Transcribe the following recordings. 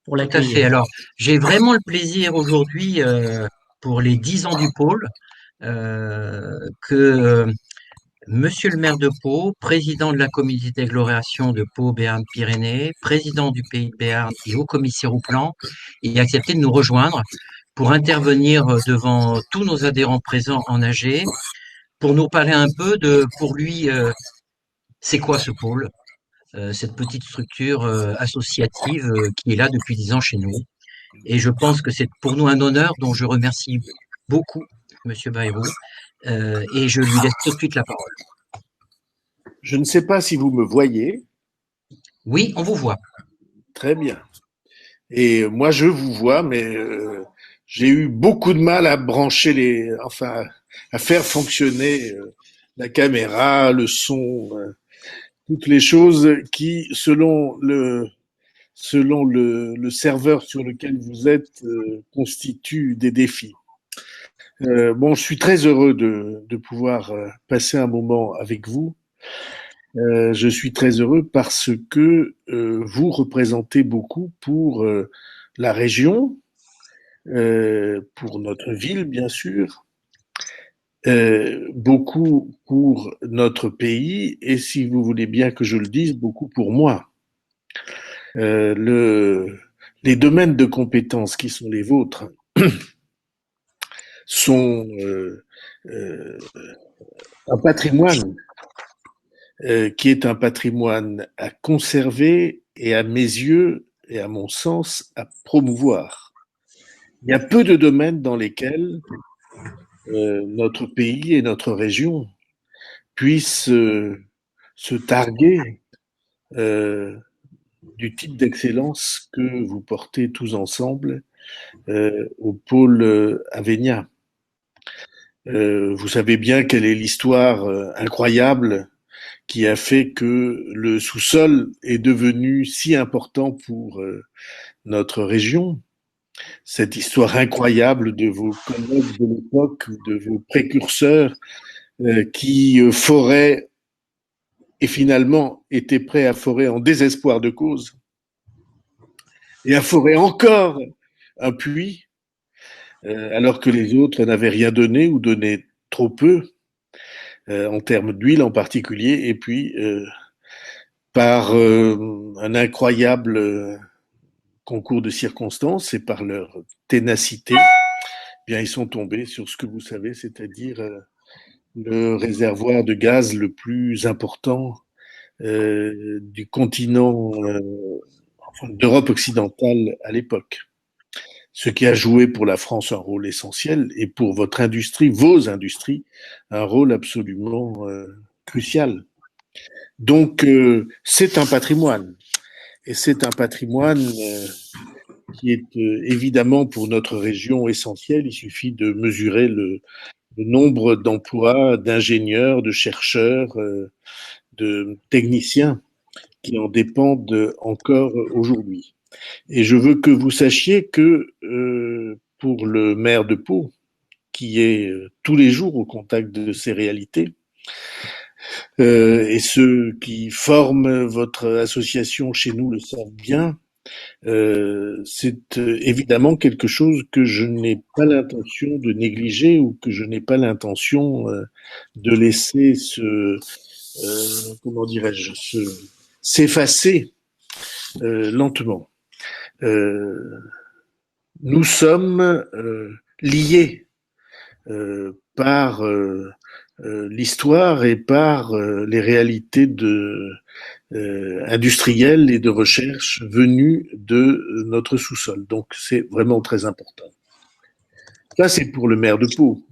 pour Tout à fait. l'accueillir. Alors, j'ai vraiment le plaisir aujourd'hui, pour les 10 ans du pôle, que Monsieur le maire de Pau, président de la communauté d'agglomération de Pau, Béarn, Pyrénées, président du Pays de Béarn et haut commissaire au plan, ait accepté de nous rejoindre pour intervenir devant tous nos adhérents présents en AG, pour nous parler un peu de, pour lui, c'est quoi ce pôle, cette petite structure associative qui est là depuis 10 ans chez nous. Et je pense que c'est pour nous un honneur dont je remercie beaucoup Monsieur Bayrou, et je lui laisse tout de suite la parole. Je ne sais pas si vous me voyez. Oui, on vous voit. Très bien. Et moi, je vous vois, mais j'ai eu beaucoup de mal à brancher enfin, à faire fonctionner la caméra, le son, toutes les choses qui, selon le serveur sur lequel vous êtes, constituent des défis. Bon, je suis très heureux de pouvoir passer un moment avec vous. Je suis très heureux parce que vous représentez beaucoup pour la région, pour notre ville, bien sûr, beaucoup pour notre pays et, si vous voulez bien que je le dise, beaucoup pour moi. Euh, le, les domaines de compétences qui sont les vôtres sont euh, un patrimoine qui est un patrimoine à conserver et, à mes yeux et à mon sens, à promouvoir. Il y a peu de domaines dans lesquels notre pays et notre région puissent se targuer euh, du type d'excellence que vous portez tous ensemble au pôle Avenia. Vous savez bien quelle est l'histoire incroyable qui a fait que le sous-sol est devenu si important pour notre région. Cette histoire incroyable de vos collègues de l'époque, de vos précurseurs qui foraient et finalement étaient prêts à forer en désespoir de cause et à forer encore un puits alors que les autres n'avaient rien donné ou donné trop peu en termes d'huile en particulier, et puis par un incroyable concours de circonstances et par leur ténacité, eh bien ils sont tombés sur ce que vous savez, c'est-à-dire le réservoir de gaz le plus important du continent d'Europe occidentale à l'époque. Ce qui a joué pour la France un rôle essentiel et pour votre industrie, vos industries, un rôle absolument crucial. Donc, c'est un patrimoine. Et c'est un patrimoine qui est évidemment pour notre région essentiel. Il suffit de mesurer le nombre d'emplois, d'ingénieurs, de chercheurs, de techniciens qui en dépendent encore aujourd'hui. Et je veux que vous sachiez que pour le maire de Pau, qui est tous les jours au contact de ces réalités, et ceux qui forment votre association chez nous le savent bien, c'est évidemment quelque chose que je n'ai pas l'intention de négliger ou que je n'ai pas l'intention de laisser comment dirais-je, s'effacer lentement. Euh, nous sommes liés par l'histoire et par les réalités industrielles et de recherche venues de notre sous-sol. Donc c'est vraiment très important. Ça, c'est pour le maire de Pau.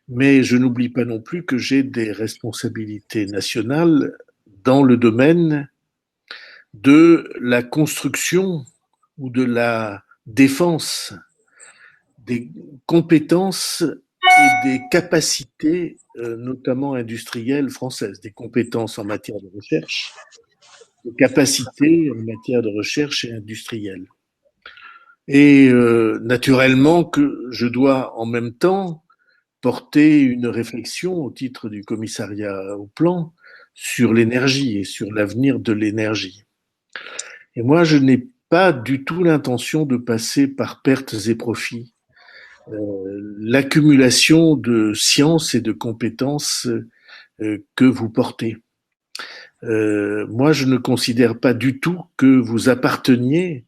Mais je n'oublie pas non plus que j'ai des responsabilités nationales dans le domaine de la construction ou de la défense des compétences et des capacités, notamment industrielles françaises, des compétences en matière de recherche, des capacités en matière de recherche et industrielle. Et naturellement que je dois en même temps porter une réflexion au titre du commissariat au plan sur l'énergie et sur l'avenir de l'énergie. Et moi, je n'ai pas du tout l'intention de passer par pertes et profits. L'accumulation de sciences et de compétences que vous portez. Moi, je ne considère pas du tout que vous apparteniez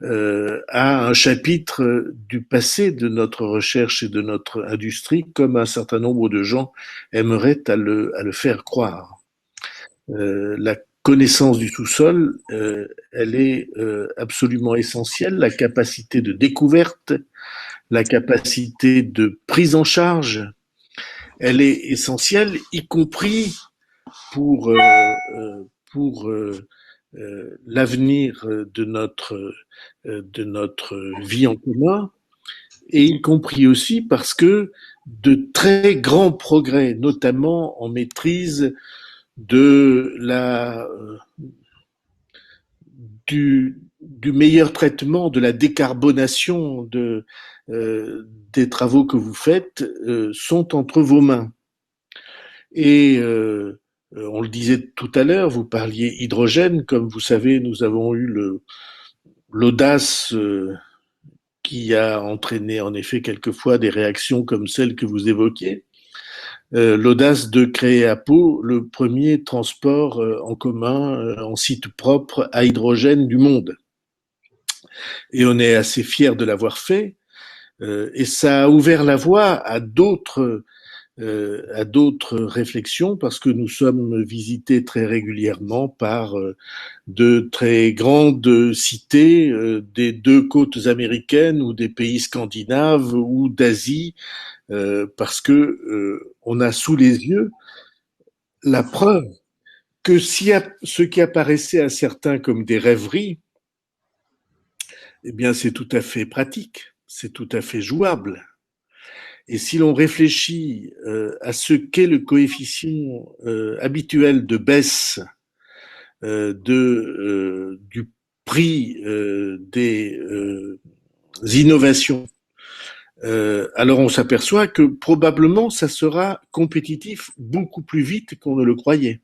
à un chapitre du passé de notre recherche et de notre industrie, comme un certain nombre de gens aimeraient à le faire croire. La connaissance du sous-sol, elle est absolument essentielle, la capacité de découverte, la capacité de prise en charge, elle est essentielle, y compris pour, l'avenir de notre vie en commun, et y compris aussi parce que de très grands progrès, notamment en maîtrise de du meilleur traitement, de la décarbonation des travaux que vous faites, sont entre vos mains. Et on le disait tout à l'heure, vous parliez hydrogène, comme vous savez, nous avons eu l'audace qui a entraîné en effet quelquefois des réactions comme celles que vous évoquiez, l'audace de créer à Pau le premier transport en commun, en site propre à hydrogène du monde. Et on est assez fiers de l'avoir fait, et ça a ouvert la voie à d'autres réflexions parce que nous sommes visités très régulièrement par de très grandes cités des deux côtes américaines ou des pays scandinaves ou d'Asie parce que on a sous les yeux la preuve que ce qui apparaissait à certains comme des rêveries, eh bien c'est tout à fait pratique, c'est tout à fait jouable. Et si l'on réfléchit à ce qu'est le coefficient habituel de baisse du prix des innovations, alors on s'aperçoit que probablement ça sera compétitif beaucoup plus vite qu'on ne le croyait.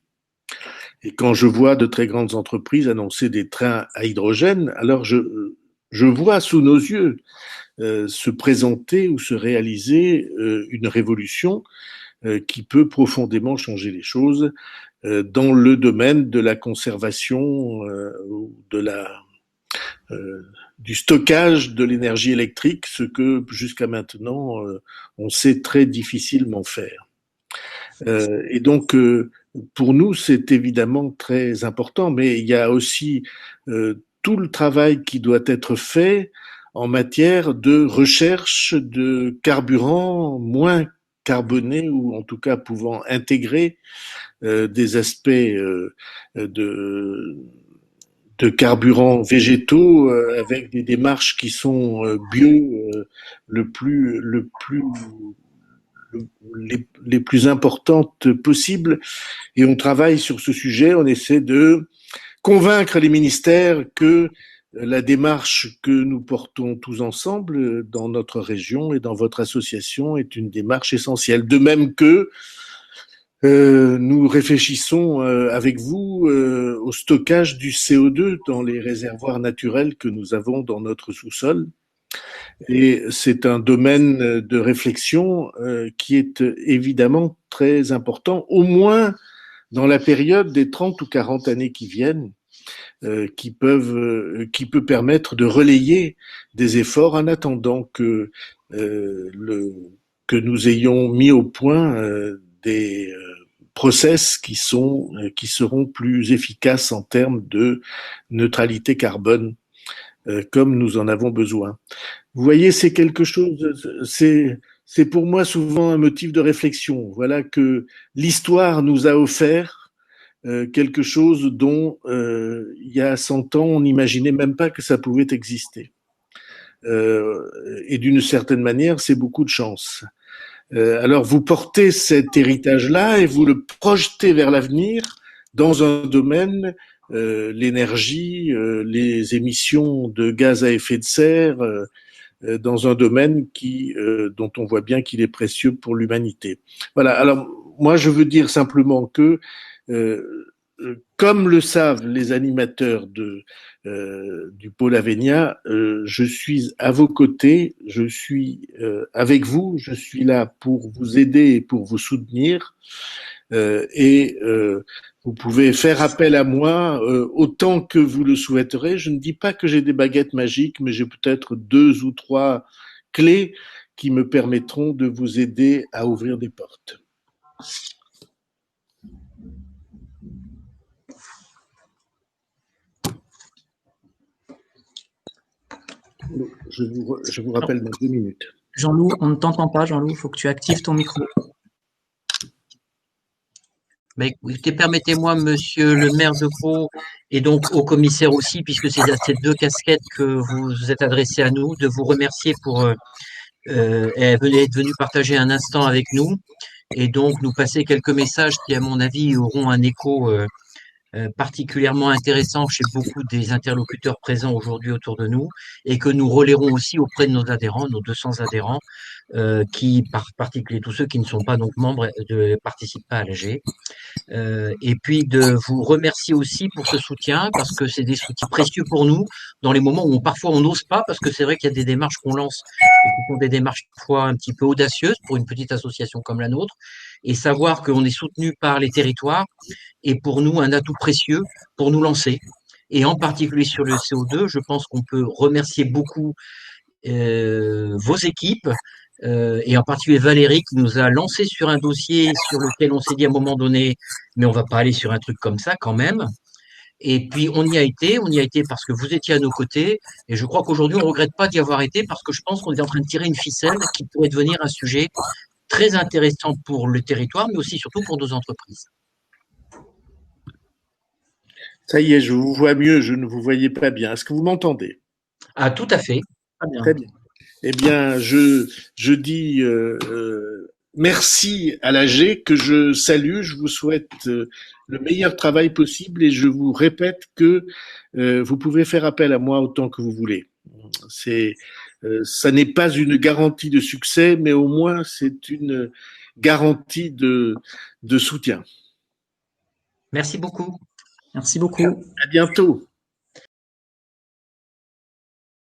Et quand je vois de très grandes entreprises annoncer des trains à hydrogène, alors je vois sous nos yeux se présenter ou se réaliser une révolution qui peut profondément changer les choses dans le domaine de la conservation de du stockage de l'énergie électrique, ce que jusqu'à maintenant on sait très difficilement faire. Et donc pour nous c'est évidemment très important, mais il y a aussi tout le travail qui doit être fait en matière de recherche de carburants moins carbonés ou en tout cas pouvant intégrer des aspects de, de carburants végétaux avec des démarches qui sont bio le plus le plus les plus importantes possibles, et on travaille sur ce sujet, on essaie de convaincre les ministères que la démarche que nous portons tous ensemble dans notre région et dans votre association est une démarche essentielle. De même que nous réfléchissons avec vous au stockage du CO2 dans les réservoirs naturels que nous avons dans notre sous-sol. Et c'est un domaine de réflexion qui est évidemment très important, au moins dans la période des 30 ou 40 années qui viennent, qui peut permettre de relayer des efforts en attendant que nous ayons mis au point des process qui seront plus efficaces en termes de neutralité carbone, comme nous en avons besoin. Vous voyez, c'est quelque chose, c'est pour moi souvent un motif de réflexion. Voilà que l'histoire nous a offert quelque chose dont il y a 100 ans, on n'imaginait même pas que ça pouvait exister. Et d'une certaine manière, c'est beaucoup de chance. Alors vous portez cet héritage-là et vous le projetez vers l'avenir dans un domaine, l'énergie, les émissions de gaz à effet de serre, dans un domaine dont on voit bien qu'il est précieux pour l'humanité. Voilà. Alors moi, je veux dire simplement que comme le savent les animateurs du pôle Avenia, je suis à vos côtés, je suis avec vous, je suis là pour vous aider et pour vous soutenir. Et vous pouvez faire appel à moi autant que vous le souhaiterez. Je ne dis pas que j'ai des baguettes magiques, mais j'ai peut-être 2 ou 3 clés qui me permettront de vous aider à ouvrir des portes. Je vous rappelle dans 2 minutes. Jean-Loup, on ne t'entend pas, Jean-Loup, il faut que tu actives ton micro. Mais écoutez, permettez-moi, monsieur le maire de Pau, et donc au commissaire aussi, puisque c'est à ces 2 casquettes que vous vous êtes adressés à nous, de vous remercier pour être venu partager un instant avec nous, et donc nous passer quelques messages qui, à mon avis, auront un écho particulièrement intéressant chez beaucoup des interlocuteurs présents aujourd'hui autour de nous, et que nous relayerons aussi auprès de nos adhérents, nos 200 adhérents, qui, par particulier tous ceux qui ne sont pas donc membres, ne participent pas à l'AG. Et puis de vous remercier aussi pour ce soutien, parce que c'est des soutiens précieux pour nous dans les moments où parfois on n'ose pas, parce que c'est vrai qu'il y a des démarches qu'on lance et qui sont des démarches parfois un petit peu audacieuses pour une petite association comme la nôtre, et savoir qu'on est soutenu par les territoires est pour nous un atout précieux pour nous lancer. Et en particulier sur le CO2, je pense qu'on peut remercier beaucoup vos équipes, et en particulier Valérie qui nous a lancé sur un dossier sur lequel on s'est dit à un moment donné, mais on va pas aller sur un truc comme ça quand même. Et puis on y a été parce que vous étiez à nos côtés, et je crois qu'aujourd'hui on regrette pas d'y avoir été parce que je pense qu'on est en train de tirer une ficelle qui pourrait devenir un sujet très intéressant pour le territoire, mais aussi surtout pour nos entreprises. Ça y est, je vous vois mieux, je ne vous voyais pas bien. Est-ce que vous m'entendez? Ah, tout à fait. Très bien. Eh bien, je dis merci à l'AG que je salue. Je vous souhaite le meilleur travail possible et je vous répète que vous pouvez faire appel à moi autant que vous voulez. Ça n'est pas une garantie de succès, mais au moins c'est une garantie de soutien. Merci beaucoup. Merci beaucoup. À bientôt.